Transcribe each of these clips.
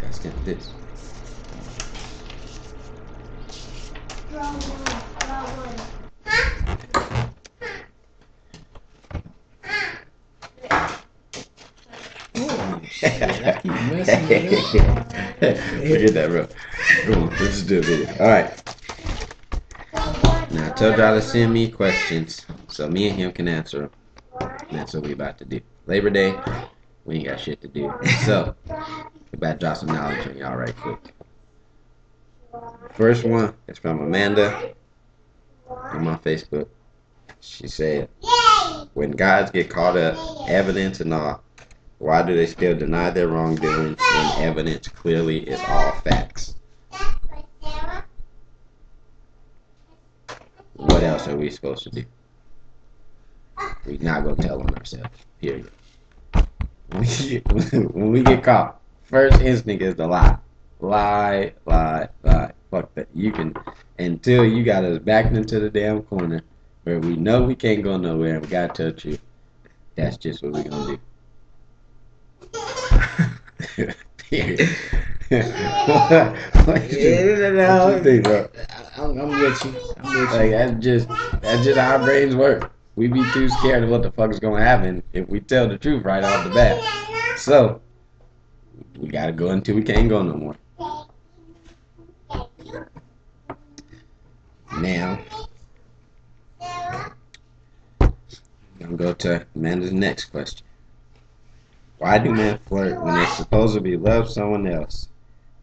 That's kind of this. Oh shit! I keep messing with it. Forget that, bro. Come on, let's just do a video. All right. Now I told y'all to send me questions so me and him can answer them. And that's what we about to do. Labor Day, we ain't got shit to do. So, we about to drop some knowledge on y'all right quick. First one is from Amanda on my Facebook. She said, when guys get caught up, evidence and all, why do they still deny their wrongdoings when evidence clearly is all facts? What else are we supposed to do? We're not going to tell on ourselves, period. When we get caught, first instinct is to lie. Lie, lie, lie. Fuck that. You can, until you got us backed into the damn corner where we know we can't go nowhere and we got to tell the truth. That's just what we're going to do. Period. what you think, bro? I'm with you. Like that's just how our brains work. We be too scared of what the fuck is gonna happen if we tell the truth right off the bat. So we gotta go until we can't go no more. Now I'm gonna go to Amanda's next question. Why do men flirt when they supposedly love someone else?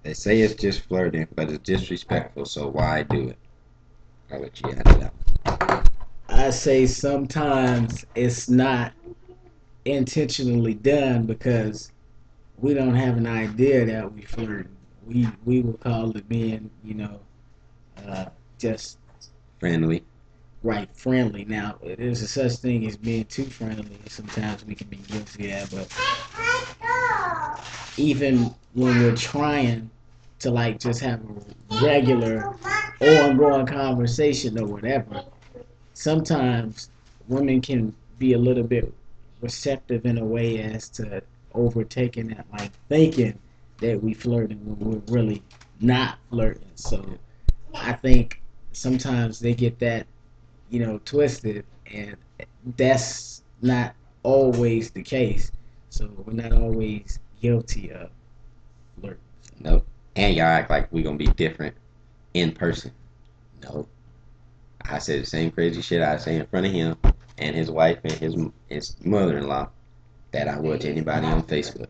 They say it's just flirting, but it's disrespectful, so why do it? I'll let you answer that one. I say sometimes it's not intentionally done because we don't have an idea that we flirt. We will call it being, just Friendly. right friendly. Now, there's a such thing as being too friendly. Sometimes we can be guilty of that, but even when we're trying to like just have a regular ongoing conversation or whatever, sometimes women can be a little bit receptive in a way as to overtaking that, like thinking that we flirting when we're really not flirting. So I think sometimes they get that, twisted, and that's not always the case. So we're not always guilty of flirting. Nope. And y'all act like we gonna be different in person. Nope. I said the same crazy shit I say in front of him and his wife and his mother-in-law that I would to anybody on Facebook.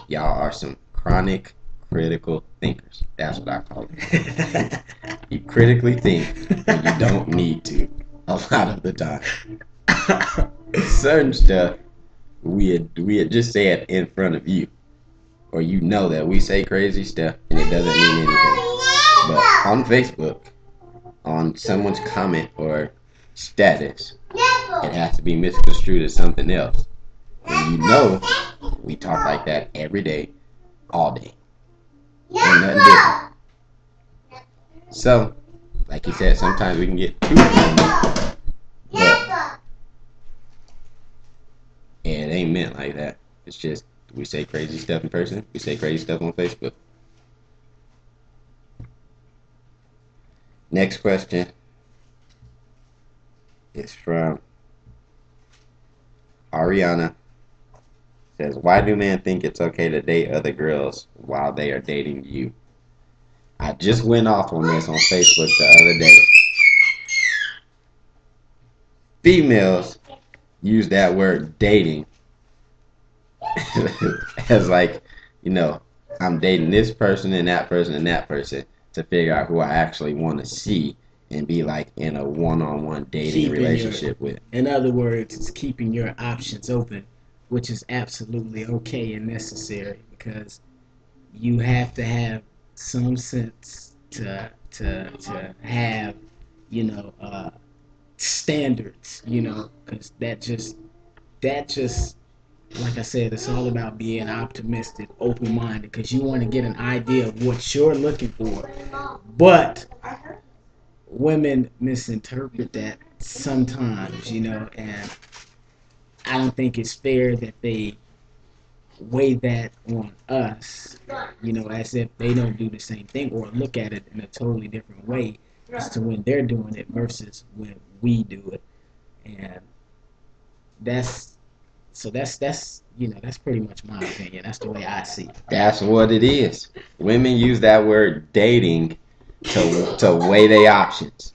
Y'all are some chronic critical thinkers. That's what I call it. You critically think when you don't need to a lot of the time. Certain stuff we had just said in front of you, or you know that we say crazy stuff and it doesn't mean anything. But on Facebook, on someone's comment or status, it has to be misconstrued as something else. And you know we talk like that every day, all day. Ain't nothing different. So, like you said, sometimes we can get too friendly, but it ain't meant like that. It's just we say crazy stuff in person, we say crazy stuff on Facebook. Next question is from Ariana. Says, why do men think it's okay to date other girls while they are dating you? I just went off on this on Facebook the other day. Females use that word dating as like, I'm dating this person and that person and that person to figure out who I actually want to see and be like in a one-on-one dating relationship with. In other words, it's keeping your options open, which is absolutely okay and necessary because you have to have some sense to have standards, because that just like I said, it's all about being optimistic, open-minded, because you want to get an idea of what you're looking for. But women misinterpret that sometimes, and I don't think it's fair that they weigh that on us as if they don't do the same thing or look at it in a totally different way as to when they're doing it versus when we do it. And that's that's pretty much my opinion. That's the way I see it. That's what it is. Women use that word dating to weigh their options.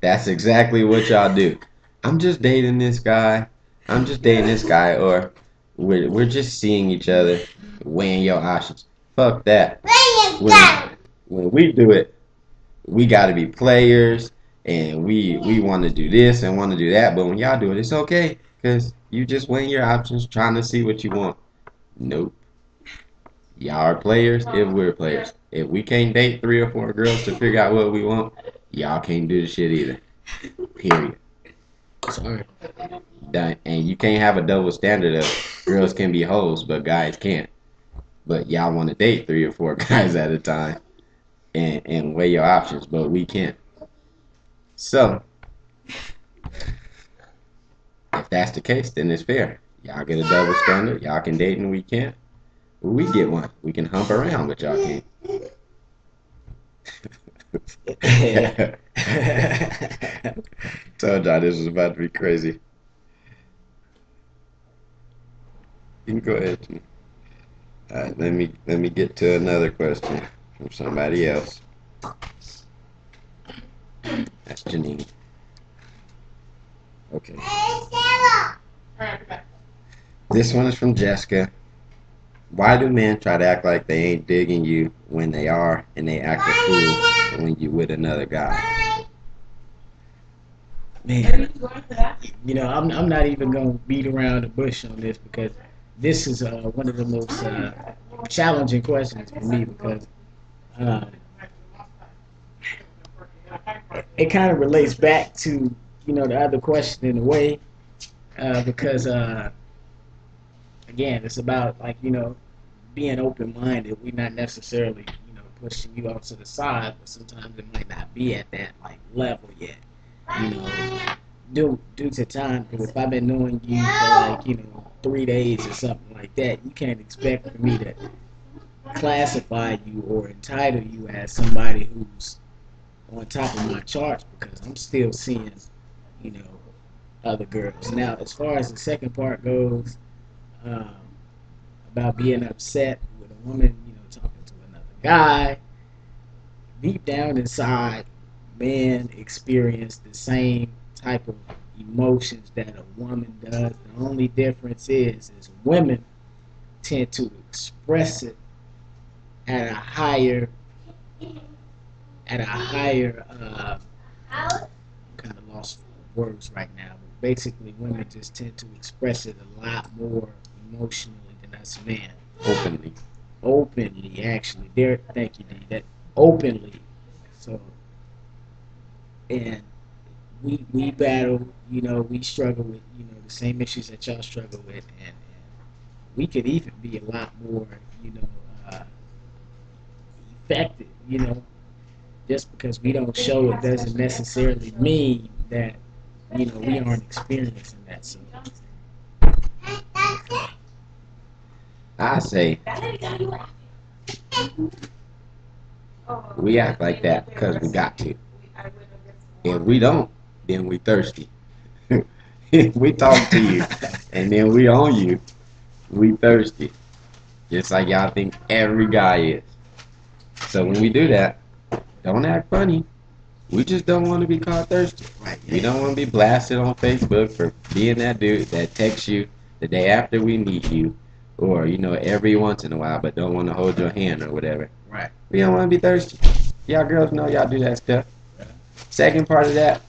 That's exactly what y'all do. I'm just dating this guy. I'm just dating this guy, or we're just seeing each other, weighing your options. Fuck that. When we do it, we got to be players, and we want to do this and want to do that. But when y'all do it, it's okay because you just weighing your options, trying to see what you want. Nope. Y'all are players if we're players. If we can't date 3 or 4 girls to figure out what we want, y'all can't do the shit either. Period. Sorry. Done. And you can't have a double standard of girls can be hoes, but guys can't. But y'all want to date 3 or 4 guys at a time and weigh your options, but we can't. So, if that's the case, then it's fair. Y'all get a double standard. Y'all can date and we can't. Well, we get one. We can hump around, but y'all can't. Told y'all this was about to be crazy. You can go ahead. All right, let me get to another question from somebody else. That's Janine. Okay. This one is from Jessica. Why do men try to act like they ain't digging you when they are, and they act a fool when you with another guy? Man, I'm not even gonna beat around the bush on this because this is one of the most challenging questions for me because it kind of relates back to the other question in a way because again it's about being open-minded. We're not necessarily pushing you off to the side, but sometimes it might not be at that level yet. Due to time. Because if I've been knowing you for 3 days or something like that, you can't expect for me to classify you or entitle you as somebody who's on top of my charts because I'm still seeing other girls. Now, as far as the second part goes, about being upset with a woman, talking to another guy, deep down inside, men experience the same type of emotions that a woman does. The only difference is women tend to express it at a higher I'm kind of lost for words right now, but basically women just tend to express it a lot more emotionally than us men. Openly, actually. Thank you, D. That openly. So, and we battle, we struggle with, the same issues that y'all struggle with, and we could even be a lot more, effective, just because we don't show it doesn't necessarily mean that, we aren't experiencing that. So, I say we act like that because we got to. If we don't, then we thirsty. If we talk to you and then we on you, we thirsty. Just like y'all think every guy is. So when we do that, don't act funny. We just don't want to be called thirsty. right. We don't want to be blasted on Facebook for being that dude that texts you the day after we meet you, or every once in a while, but don't want to hold your hand or whatever. Right. We don't want to be thirsty. Y'all girls know y'all do that stuff. Second part of that,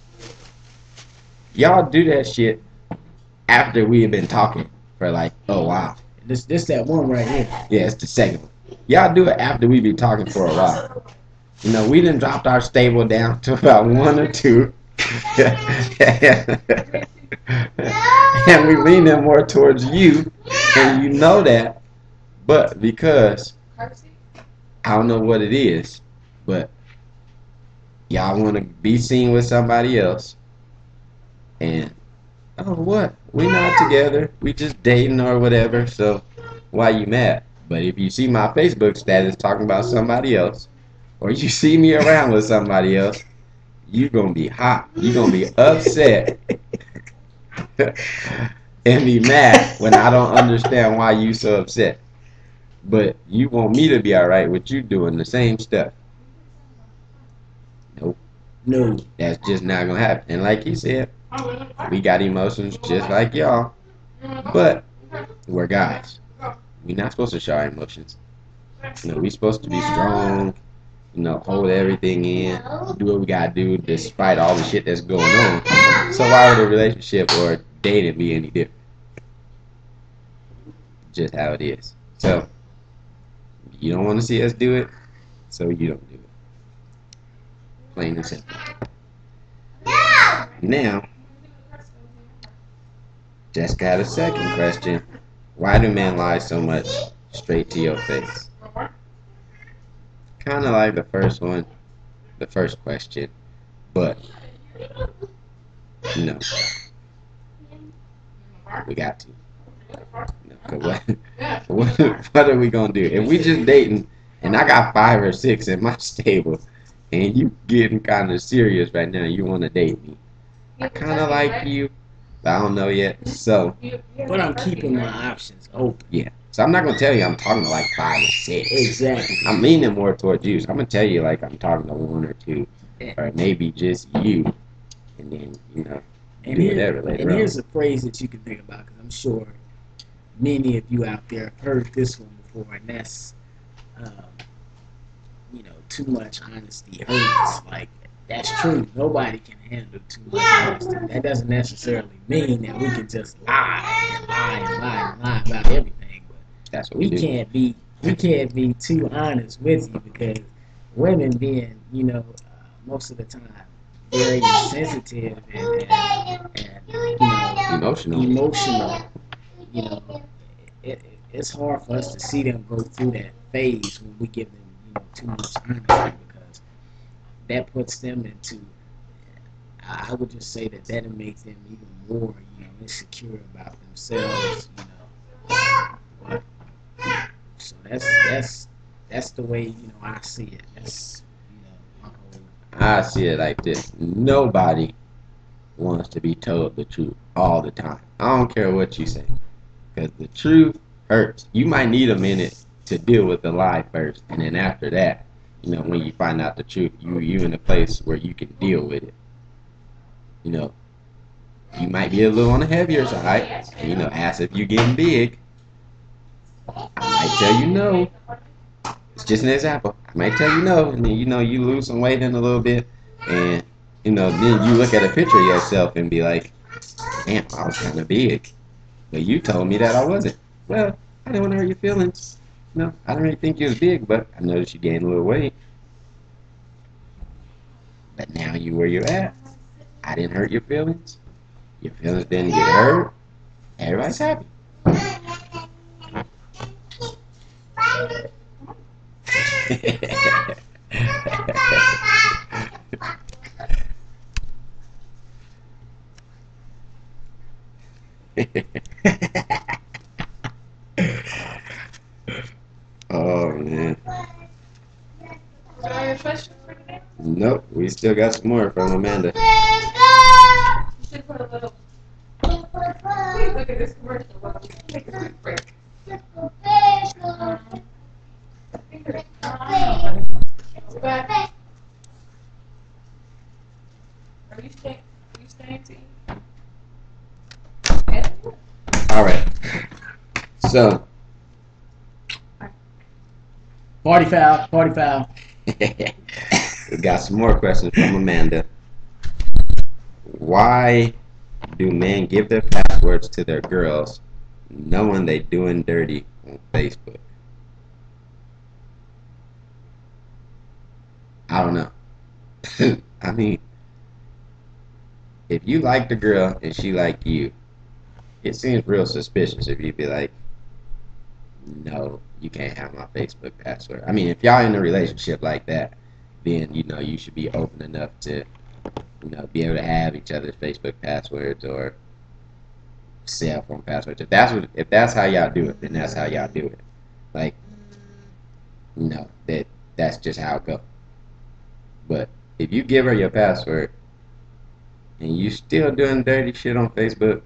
y'all do that shit after we have been talking for a while. This that one right here. Yeah, it's the second one. Y'all do it after we be talking for a while. We done dropped our stable down to about 1 or 2. And we lean them more towards you, and you know that. But because, I don't know what it is, but y'all want to be seen with somebody else. And, oh, what? We not together. We just dating or whatever, so why you mad? But if you see my Facebook status talking about somebody else, or you see me around with somebody else, you're going to be hot. You're going to be upset and be mad when I don't understand why you so upset. But you want me to be alright with you doing the same stuff. Nope. No. That's just not going to happen. And like he said, we got emotions just like y'all. But we're guys. We're not supposed to show our emotions. We're supposed to be strong, hold everything in, do what we gotta do despite all the shit that's going on. So why would a relationship or dating be any different? Just how it is. So you don't want to see us do it, so you don't do it. Plain and simple. Now, Jessica had a second question. Why do men lie so much straight to your face? Kind of like the first one, the first question, but no, we got to. What are we gonna do if we just dating and I got 5 or 6 in my stable and you getting kind of serious right now? You want to date me? I kind of like you, but I don't know yet. So, but I'm keeping my options open. Yeah. So I'm not gonna tell you I'm talking to like 5 or 6. Exactly. I'm leaning more towards you. So I'm gonna tell you like I'm talking to 1 or 2, or maybe just you, and then and do whatever later on. And here's a phrase that you can think about, because I'm sure many of you out there have heard this one before, and that's too much honesty hurts. Like, that's true. Nobody can handle too much honesty. That doesn't necessarily mean that we can just lie and lie and lie and lie about everything. That's what we can't be too honest with you, because women being, most of the time very sensitive and emotional, it's hard for us to see them go through that phase when we give them, too much honesty, because that puts them into, I would just say that'll make them even more, insecure about themselves, But, so that's the way I see it. That's my whole. I see it like this: nobody wants to be told the truth all the time. I don't care what you say, because the truth hurts. You might need a minute to deal with the lie first, and then after that, when you find out the truth, you in a place where you can deal with it. You might be a little on the heavier side, ask if you're getting big. I might tell you no. It's just an example. I might tell you no, and then you lose some weight in a little bit, and then you look at a picture of yourself and be like, damn, I was kind of big, but you told me that I wasn't. Well, I didn't want to hurt your feelings. I didn't really think you was big, but I noticed you gained a little weight. But now you where you're at. I didn't hurt your feelings. Your feelings didn't get hurt. Everybody's happy. Oh man. Nope, we still got some more from Amanda. Look at this commercial. Take a quick break. Are you staying to eat? All right. So. Party foul. We got some more questions from Amanda. Why do men give their passwords to their girls knowing they doing dirty on Facebook? I don't know. I mean, if you like the girl and she like you, it seems real suspicious if you be like, no, you can't have my Facebook password. I mean, if y'all in a relationship like that, then you should be open enough to be able to have each other's Facebook passwords or cell phone passwords. If that's how y'all do it, then that's how y'all do it. Like, you know, that's just how it goes. But if you give her your password and you still doing dirty shit on Facebook,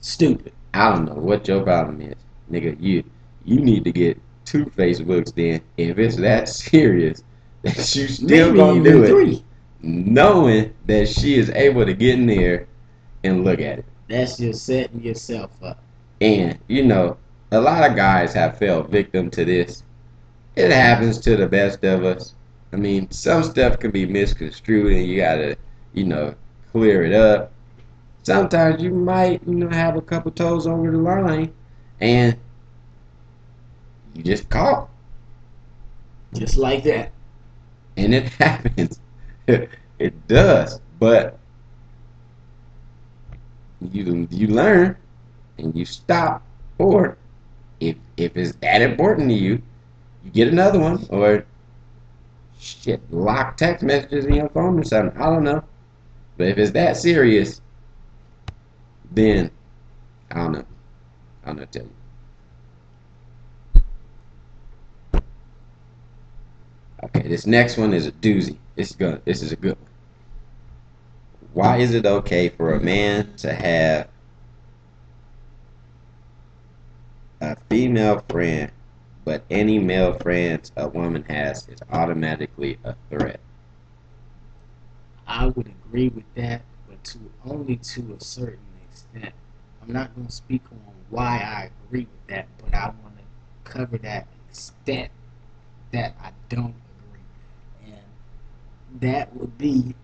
Stupid. I don't know what your problem is, nigga. You need to get 2 Facebooks then if it's that serious that you still Maybe gonna even do it, 3. knowing that she is able to get in there and look at it. That's just setting yourself up. And you know, a lot of guys have fell victim to this. It happens to the best of us. I mean, some stuff can be misconstrued, and you gotta, you know, clear it up. Sometimes you might, you know, have a couple toes over the line, and you just caught, Just like that. and it happens. It does, but you learn and you stop, or if it's that important to you, you get another one, or shit, lock text messages in your phone or something. I don't know, but if it's that serious, then I don't know. I don't know what to tell you. Okay, this next one is a doozy. This is a good one. Why is it okay for a man to have a female friend, but any male friends a woman has is automatically a threat? I would agree with that, but only to a certain extent. I'm not going to speak on why I agree with that, but I want to cover that extent that I don't agree. And that would be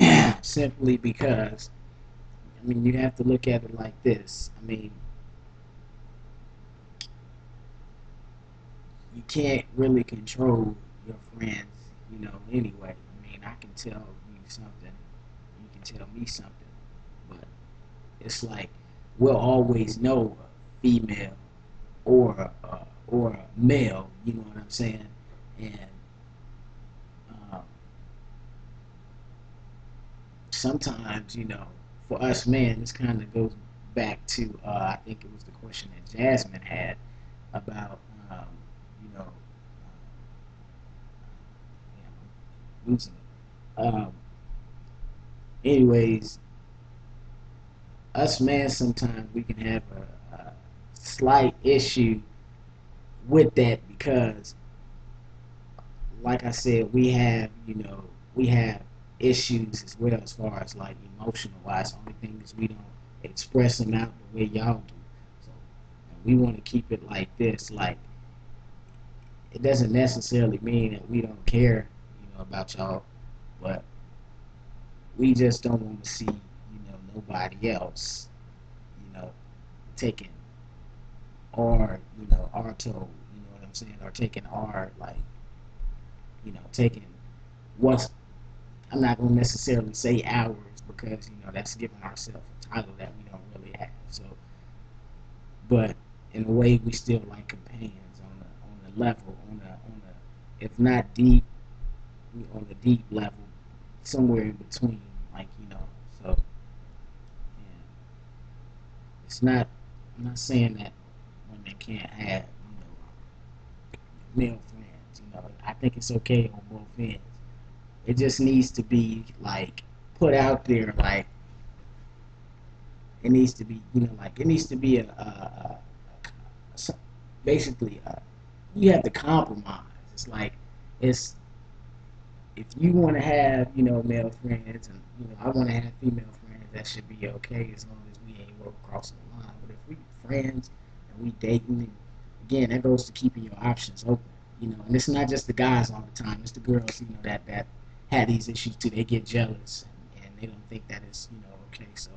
simply because, I mean, you have to look at it like this. I mean, you can't really control your friends, you know, anyway. I mean, I can tell you something, you can tell me something, but it's like we'll always know a female or a male, you know what I'm saying? And um, sometimes, you know, for us men, this kind of goes back to I think it was the question that Jasmine had about you know yeah, I'm losing it. Anyways, us men sometimes we can have a slight issue with that because, like I said, we have issues as well as far as like emotional wise. The only thing is we don't express them out the way y'all do. So and we want to keep it like this. Like it doesn't necessarily mean that we don't care, you know, about y'all, but we just don't want to see, you know, nobody else, you know, taking our toe, you know what I'm saying, or taking our like, you know, taking what's I'm not gonna necessarily say ours because you know that's giving ourselves a title that we don't really have. So, but in a way, we still like companions on the level, on the if not deep, on the deep level, somewhere in between, like you know. So, yeah, it's not. I'm not saying that women can't have male friends. You know, I think it's okay on both ends. It just needs to be like put out there, like it needs to be, you know, like it needs to be basically you have to compromise. It's like it's if you want to have, you know, male friends and you know I want to have female friends, that should be okay as long as we ain't go crossing the line. But if we friends and we dating, and again, that goes to keeping your options open. You know, and it's not just the guys all the time; it's the girls, you know, that had these issues too. They get jealous and they don't think that it's, you know, okay. So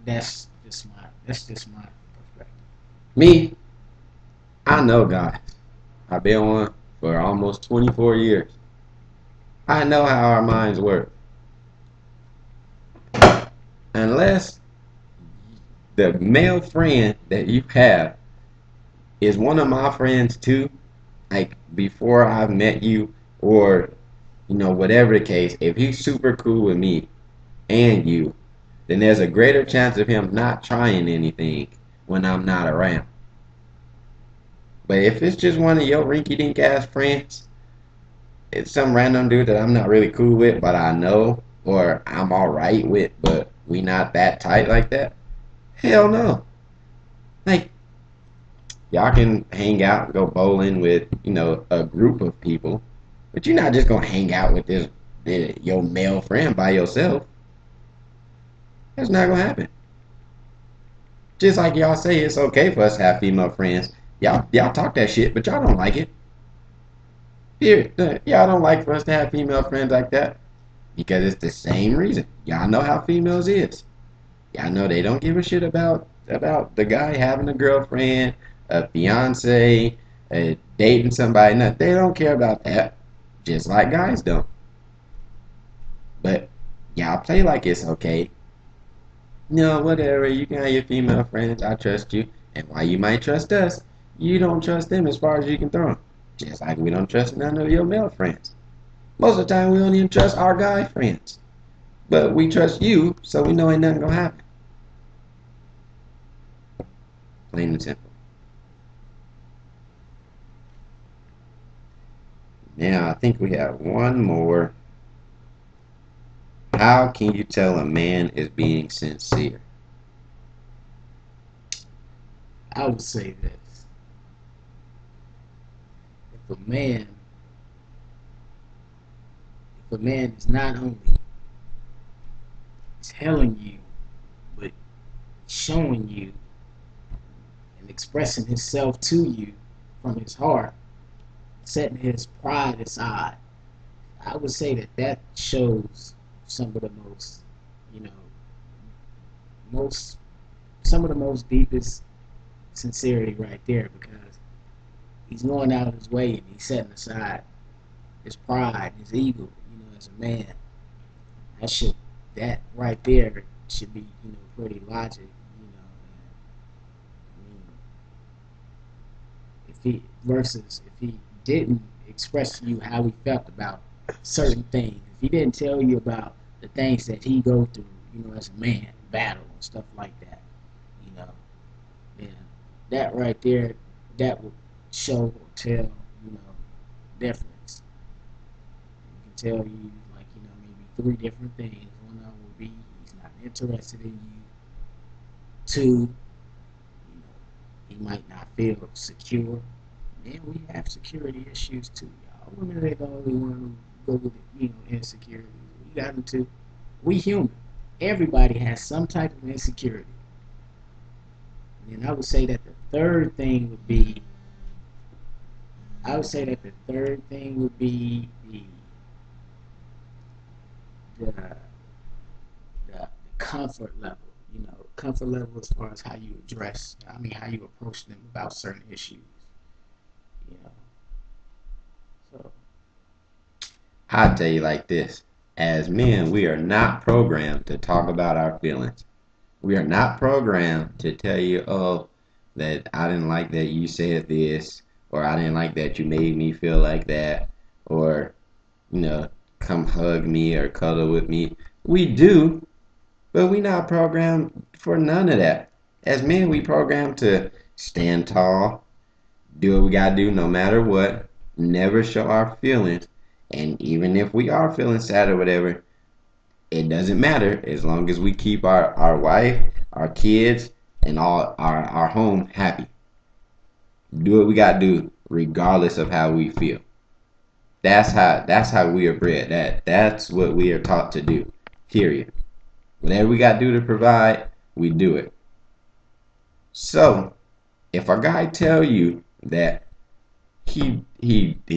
that's just my perspective. Me, I know guys. I've been one for almost 24 years. I know how our minds work. Unless the male friend that you have is one of my friends too, like before I've met you, or you know, whatever the case, if he's super cool with me and you, then there's a greater chance of him not trying anything when I'm not around. But if it's just one of your rinky-dink ass friends, it's some random dude that I'm not really cool with, but I know, or I'm alright with, but we not that tight like that, hell no. Like, y'all can hang out and go bowling with, a group of people, but you're not just gonna hang out with your male friend by yourself. That's not gonna happen. Just like y'all say it's okay for us to have female friends. Y'all talk that shit, but y'all don't like it. Period. Y'all don't like for us to have female friends like that. Because it's the same reason. Y'all know how females is. Y'all know they don't give a shit about the guy having a girlfriend, a fiance, dating somebody. No, they don't care about that. Just like guys don't. But y'all play like it's okay. No, whatever. You can have your female friends. I trust you. And while you might trust us, you don't trust them as far as you can throw them. Just like we don't trust none of your male friends. Most of the time, we don't even trust our guy friends. But we trust you, so we know ain't nothing gonna happen. Plain and simple. Now, I think we have one more. How can you tell a man is being sincere? I would say this. If a man is not only telling you, but showing you and expressing himself to you from his heart, setting his pride aside, I would say that shows some of the most, you know, some of the most deepest sincerity right there, because he's going out of his way and he's setting aside his pride, his ego, as a man. That right there should be, pretty logic, if he didn't express to you how he felt about certain things, if he didn't tell you about the things that he go through, as a man, battle and stuff like that, then that right there, that would show or tell, difference. It can tell you, like, maybe 3 different things. One of them would be he's not interested in you. 2, he might not feel secure. And we have security issues too, y'all. Women ain't the only one who go with insecurities. We got them too. We human. Everybody has some type of insecurity. And I would say that the third thing would be the comfort level. Comfort level as far as how you how you approach them about certain issues. So I'll tell you like this. As men, we are not programmed to talk about our feelings. We are not programmed to tell you, oh, that I didn't like that you said this, or I didn't like that you made me feel like that, or, come hug me or cuddle with me. We do, but we not programmed for none of that. As men, we programmed to stand tall, do what we gotta do no matter what, never show our feelings, and even if we are feeling sad or whatever, it doesn't matter as long as we keep our wife, our kids, and all our home happy. Do what we gotta do regardless of how we feel. That's how we are bred. That's what we are taught to do. Period. Whatever we gotta do to provide, we do it. So if a guy tell you that he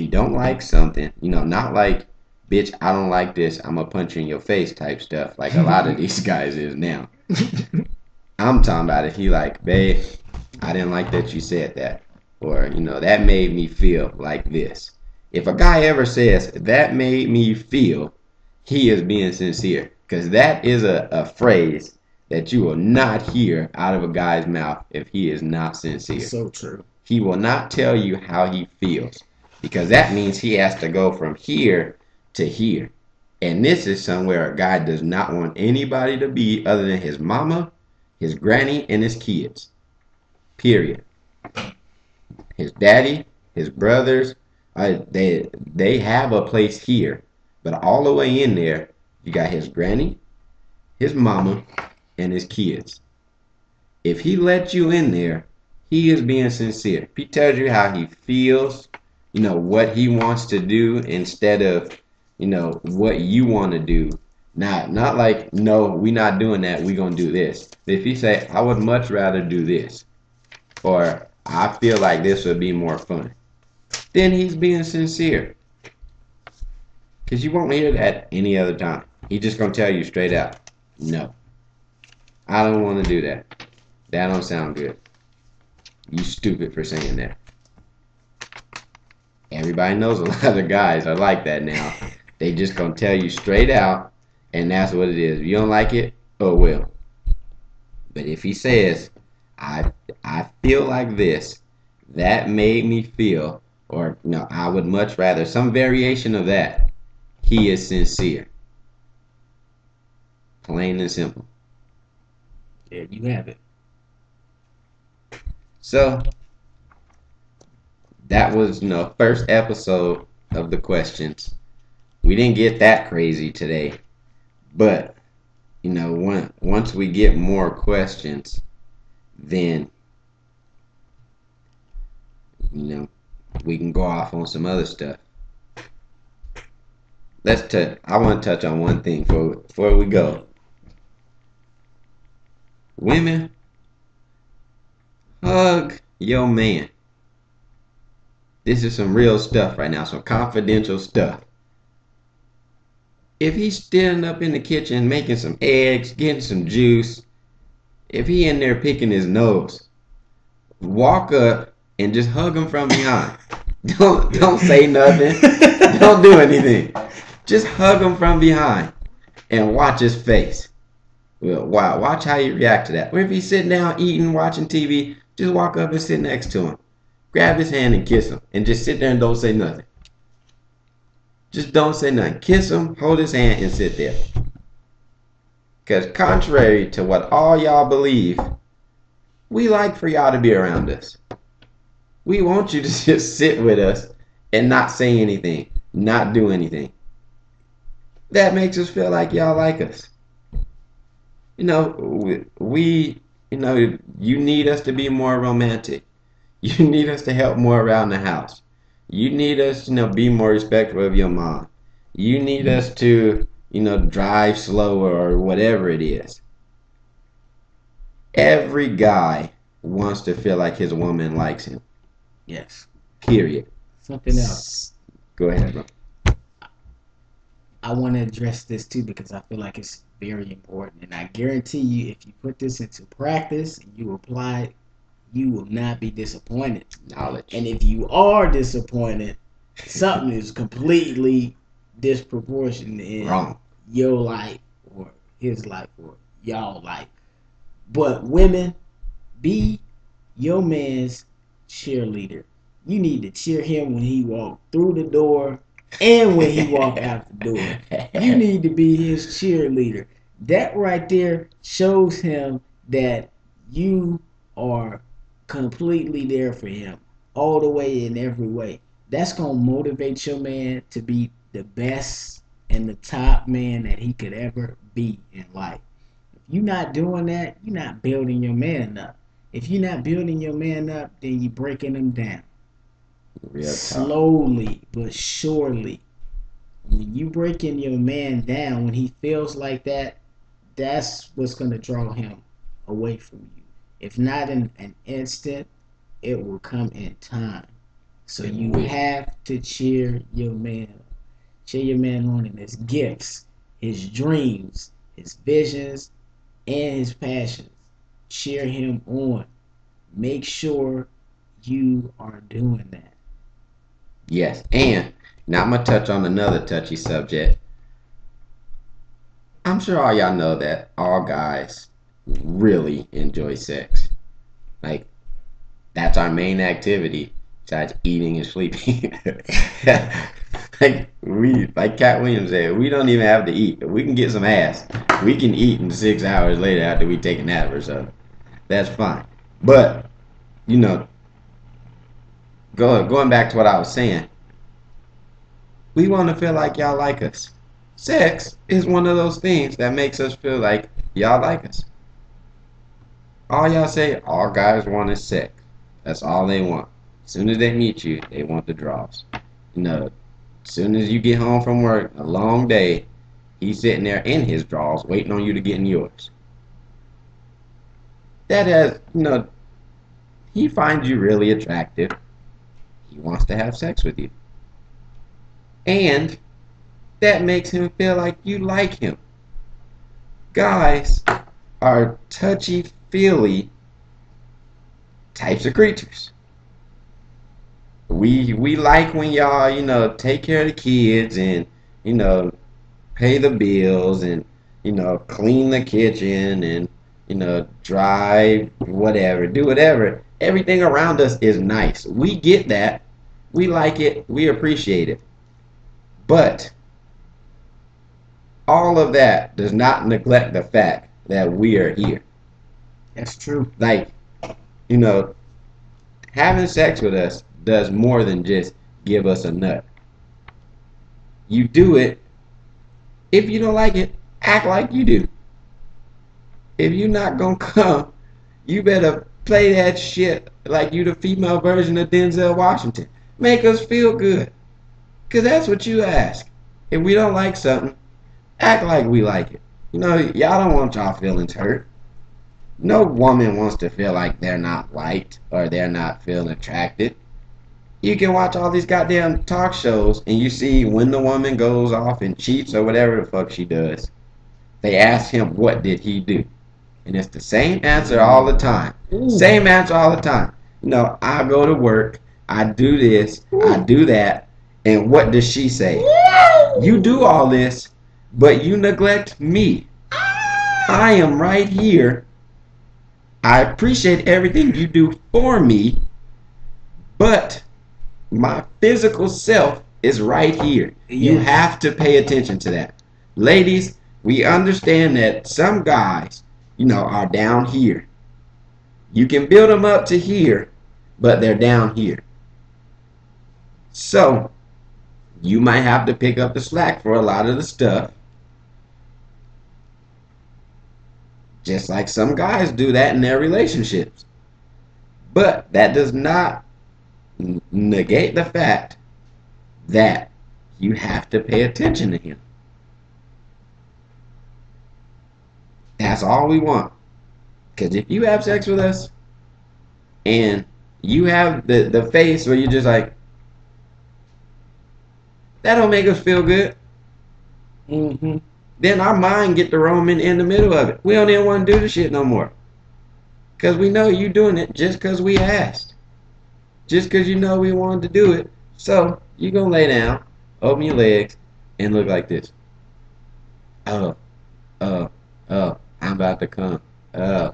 don't like something, not like, bitch, I don't like this, I'm gonna punch you in your face type stuff, like a lot of these guys is now. I'm talking about it. He like, babe, I didn't like that you said that, or that made me feel like this. If a guy ever says that made me feel, he is being sincere, because that is a phrase that you will not hear out of a guy's mouth if he is not sincere. So true. He will not tell you how he feels, because that means he has to go from here to here. And this is somewhere a guy does not want anybody to be other than his mama, his granny, and his kids. Period. his daddy, his brothers, they have a place here, but all the way in there, you got his granny, his mama, and his kids. If he lets you in there, he is being sincere. If he tells you how he feels, what he wants to do instead of, what you want to do. Not like, no, we not doing that, we gonna do this. If he say, I would much rather do this, or I feel like this would be more fun, then he's being sincere. Because you won't hear that any other time. He's just gonna tell you straight out, no, I don't want to do that. That don't sound good. You stupid for saying that. Everybody knows a lot of guys are like that now. They just gonna tell you straight out, and that's what it is. If you don't like it, oh well. But if he says, I feel like this, that made me feel, or no, I would much rather, some variation of that, he is sincere. Plain and simple. There you have it. So that was, first episode of the questions. We didn't get that crazy today, but once we get more questions, then we can go off on some other stuff. I want to touch on one thing before we go. Women, hug your man. This is some real stuff right now, some confidential stuff. If he's standing up in the kitchen making some eggs, getting some juice, if he in there picking his nose, walk up and just hug him from behind. Don't say nothing. Don't do anything. Just hug him from behind and watch his face. Well, wow, watch how you react to that. Or if he's sitting down eating, watching TV, just walk up and sit next to him. Grab his hand and kiss him. And just sit there and don't say nothing. Just don't say nothing. Kiss him, hold his hand, and sit there. Because contrary to what all y'all believe, we like for y'all to be around us. We want you to just sit with us and not say anything, not do anything. That makes us feel like y'all like us. You need us to be more romantic. You need us to help more around the house. You need us to be more respectful of your mom. You need us to, drive slower or whatever it is. Every guy wants to feel like his woman likes him. Yes. Period. Something else. Go ahead, bro. I want to address this too because I feel like it's very important. And I guarantee you, if you put this into practice and you apply it, you will not be disappointed. Knowledge. And if you are disappointed, something is completely disproportionate in wrong. Your life or his life or y'all life. But women, be your man's cheerleader. You need to cheer him when he walk through the door and when he walk out the door. You need to be his cheerleader. That right there shows him that you are completely there for him all the way in every way. That's going to motivate your man to be the best and the top man that he could ever be in life. If you're not doing that, you're not building your man up. If you're not building your man up, then you're breaking him down. Slowly but surely. When you breaking your man down, when he feels like that, that's what's going to draw him away from you. If not in an instant, it will come in time. So you have to cheer your man up. Cheer your man on in his gifts, his dreams, his visions, and his passions. Cheer him on. Make sure you are doing that. Yes, and now I'm going to touch on another touchy subject. I'm sure all y'all know that all guys really enjoy sex. Like, that's our main activity besides eating and sleeping. Like Cat Williams said, we don't even have to eat. We can get some ass. We can eat in 6 hours later after we take a nap or so. That's fine. But, going back to what I was saying. We want to feel like y'all like us. Sex is one of those things that makes us feel like y'all like us. All y'all say, all guys want is sex. That's all they want. As soon as they meet you, they want the draws. You know, as soon as you get home from work, a long day, he's sitting there in his drawers waiting on you to get in yours. That has, he finds you really attractive. He wants to have sex with you. And that makes him feel like you like him. Guys are touchy-feely types of creatures. We like when y'all, take care of the kids and, pay the bills and, clean the kitchen and, drive whatever, do whatever. Everything around us is nice. We get that. We like it. We appreciate it. But all of that does not neglect the fact that we are here. That's true. Like, having sex with us does more than just give us a nut. You do it. If you don't like it, act like you do. If you're not gonna come, you better play that shit like you the female version of Denzel Washington. Make us feel good. Because that's what you ask. If we don't like something, act like we like it. Y'all don't want y'all feelings hurt. No woman wants to feel like they're not liked or they're not feeling attracted. You can watch all these goddamn talk shows and you see when the woman goes off and cheats or whatever the fuck she does. They ask him, what did he do? And it's the same answer all the time. Ooh. Same answer all the time. I go to work, I do this, I do that, and what does she say? You do all this, but you neglect me. I am right here. I appreciate everything you do for me, but my physical self is right here. You have to pay attention to that. Ladies, we understand that some guys, are down here. You can build them up to here, but they're down here. So, you might have to pick up the slack for a lot of the stuff. Just like some guys do that in their relationships. But that does not negate the fact that you have to pay attention to him. That's all we want. Because if you have sex with us and you have the face where you're just like, that don't make us feel good. Mm-hmm. Then our mind get to roaming in the middle of it. We don't even want to do the shit no more. Because we know you doing it just because we asked. Just because we wanted to do it. So, you going to lay down, open your legs, and look like this. Oh, I'm about to come. Oh.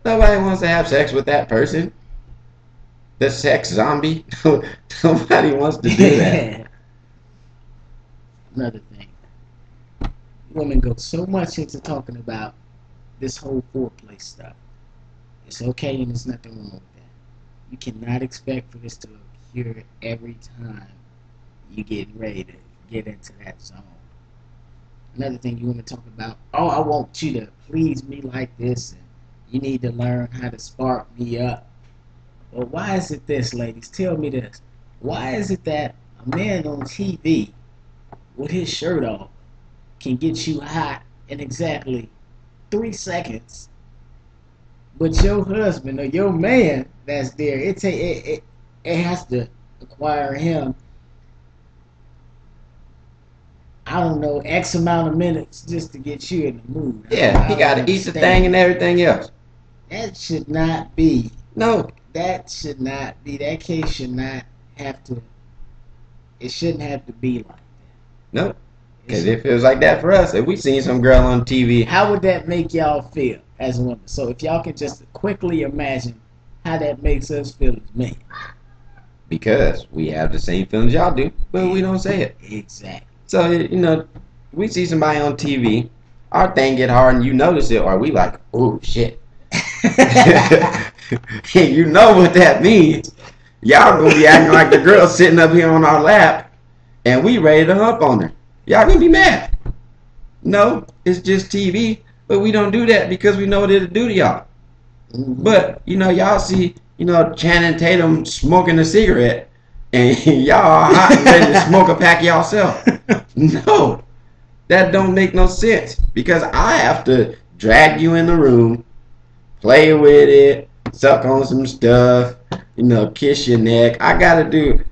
Nobody wants to have sex with that person. The sex zombie. Nobody wants to do that. Another thing. Women go so much into talking about this whole foreplay stuff. It's okay and there's nothing wrong with that. You cannot expect for this to occur every time you get ready to get into that zone. Another thing you want to talk about, I want you to please me like this, and you need to learn how to spark me up. Well, why is it this, ladies? Tell me this. Why is it that a man on TV with his shirt off can get you hot in exactly 3 seconds, but your husband or your man that's there, it has to acquire him, I don't know, X amount of minutes just to get you in the mood? Yeah, he got to eat the thing and everything else. That should not be. No. That should not be. That case should not have to. It shouldn't have to be like that. Nope. Because it feels like that for us. If we seen some girl on TV. How would that make y'all feel as a woman? So if y'all could just quickly imagine how that makes us feel as men. Because we have the same feelings y'all do, but we don't say it. Exactly. So, we see somebody on TV, our thing get hard and you notice it, or we like, oh shit. And you know what that means. Y'all gonna be acting like the girl sitting up here on our lap and we ready to hump on her. Y'all gonna be mad. No, it's just TV. But we don't do that because we know what it'll do to y'all. But, y'all see, Channing Tatum smoking a cigarette and y'all are hot and ready to smoke a pack yourself. No, that don't make no sense because I have to drag you in the room, play with it, suck on some stuff, kiss your neck. I gotta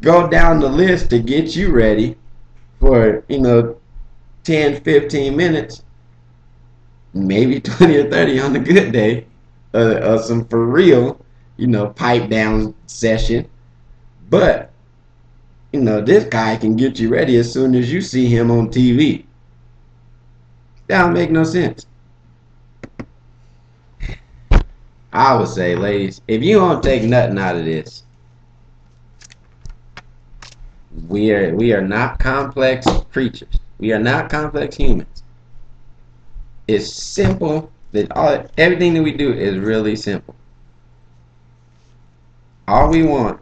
go down the list to get you ready for, 10, 15 minutes, maybe 20 or 30 on a good day, some for real, pipe down session. But, this guy can get you ready as soon as you see him on TV. That don't make no sense. I would say, ladies, if you don't take nothing out of this, we are not complex creatures. We are not complex humans. It's simple. Everything that we do is really simple. All we want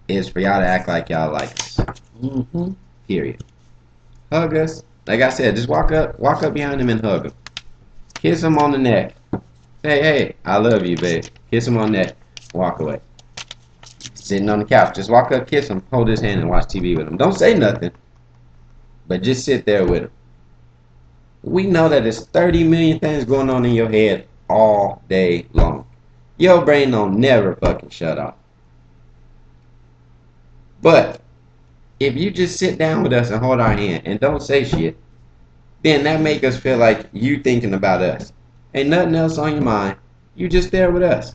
is for y'all to act like y'all like us. Mm-hmm. Period. Hug us. Like I said, just walk up behind him and hug him. Kiss him on the neck. Hey, I love you, babe. Kiss him on the neck. Walk away. Sitting on the couch, just walk up, kiss him, hold his hand, and watch TV with him. Don't say nothing, but just sit there with him. We know that there's 30 million things going on in your head all day long. Your brain don't never fucking shut off. But if you just sit down with us and hold our hand and don't say shit, then that make us feel like you thinking about us. Ain't nothing else on your mind. You just there with us.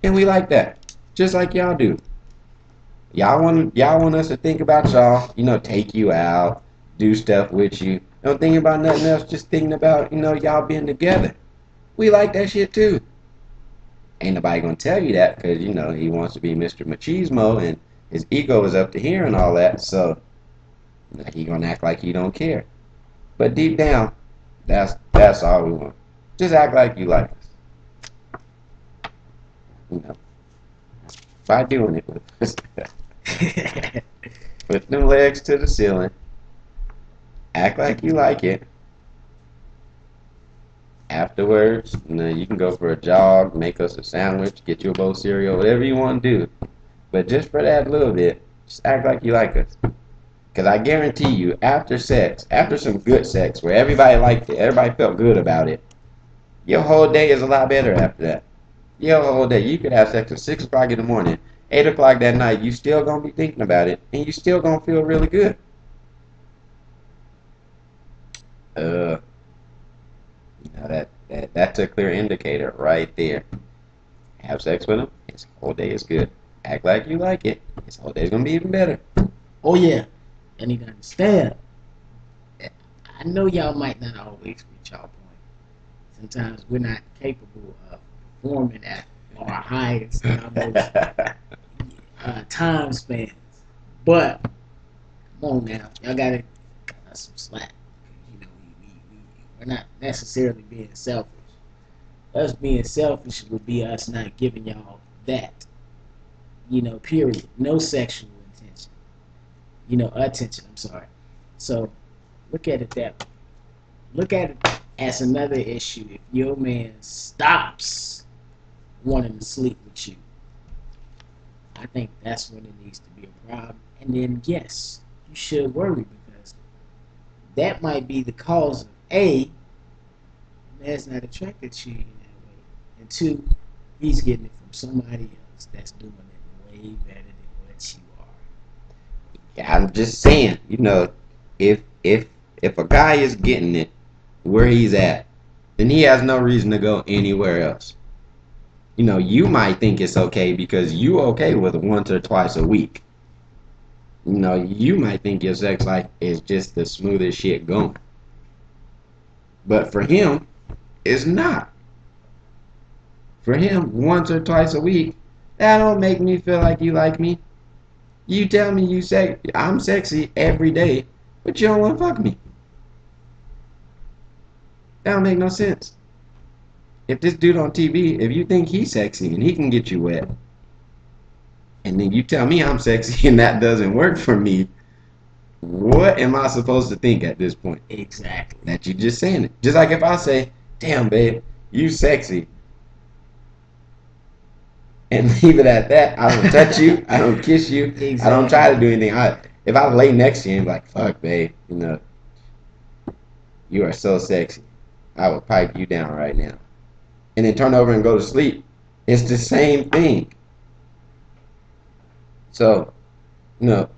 And we like that. Just like y'all do. Y'all want us to think about y'all, take you out, do stuff with you. Don't think about nothing else, just thinking about, y'all being together. We like that shit too. Ain't nobody gonna tell you that because, he wants to be Mr. Machismo and his ego is up to here and all that, so he gonna act like he don't care. But deep down, that's all we want. Just act like you like us. By doing it with us. Put them legs to the ceiling. Act like you like it. Afterwards, you can go for a jog, make us a sandwich, get you a bowl of cereal, whatever you want to do. But just for that little bit, just act like you like us. Because I guarantee you, after sex, after some good sex, where everybody liked it, everybody felt good about it, your whole day is a lot better after that. Your whole day. You could have sex at 6 o'clock in the morning, 8 o'clock that night, you still going to be thinking about it, and you still going to feel really good. That's a clear indicator right there. Have sex with him, his whole day is good. Act like you like it, his whole day is going to be even better. Oh, yeah. And you understand. I know y'all might not always reach y'all point. Sometimes we're not capable of performing at our highest and our most time spans. But come on now, y'all gotta cut us some slack. We're not necessarily being selfish. Us being selfish would be us not giving y'all that. Period. No sexual intention. Attention. I'm sorry. So look at it that way. Look at it as another issue. If your man stops wanting to sleep with you, I think that's when it needs to be a problem. And then, yes, you should worry because that might be the cause of A, man's not attracted to you in that way, and 2, he's getting it from somebody else that's doing it way better than what you are. Yeah, I'm just saying, if a guy is getting it where he's at, then he has no reason to go anywhere else. You might think it's okay because you okay with it once or twice a week. You might think your sex life is just the smoothest shit going. But for him, it's not. For him, once or twice a week, that don't make me feel like you like me. You tell me I'm sexy every day, but you don't want to fuck me. That don't make no sense. if this dude on TV, if you think he's sexy and he can get you wet, and then you tell me I'm sexy and that doesn't work for me, what am I supposed to think at this point? Exactly. That you just saying it. Just like if I say, damn, babe, you sexy. And leave it at that. I don't touch you. I don't kiss you. Exactly. I don't try to do anything. If I lay next to you and be like, fuck, babe, you are so sexy. I will pipe you down right now. And then turn over and go to sleep. It's the same thing. So,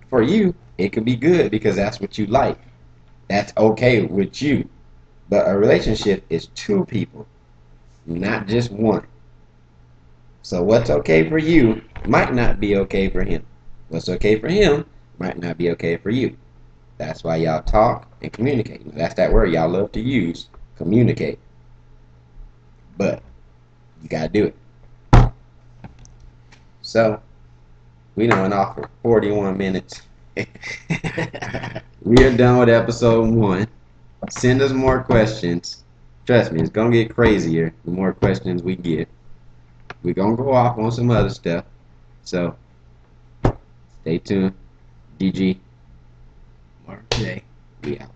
for you, it could be good because that's what you like. That's okay with you. But a relationship is two people, not just one. So what's okay for you might not be okay for him. What's okay for him might not be okay for you. That's why y'all talk and communicate. That's that word y'all love to use, communicate. But you gotta do it. So we done went off for 41 minutes. We are done with episode 1. Send us more questions. Trust me, it's gonna get crazier the more questions we get. We're gonna go off on some other stuff. So stay tuned. DG. Mark J. We out.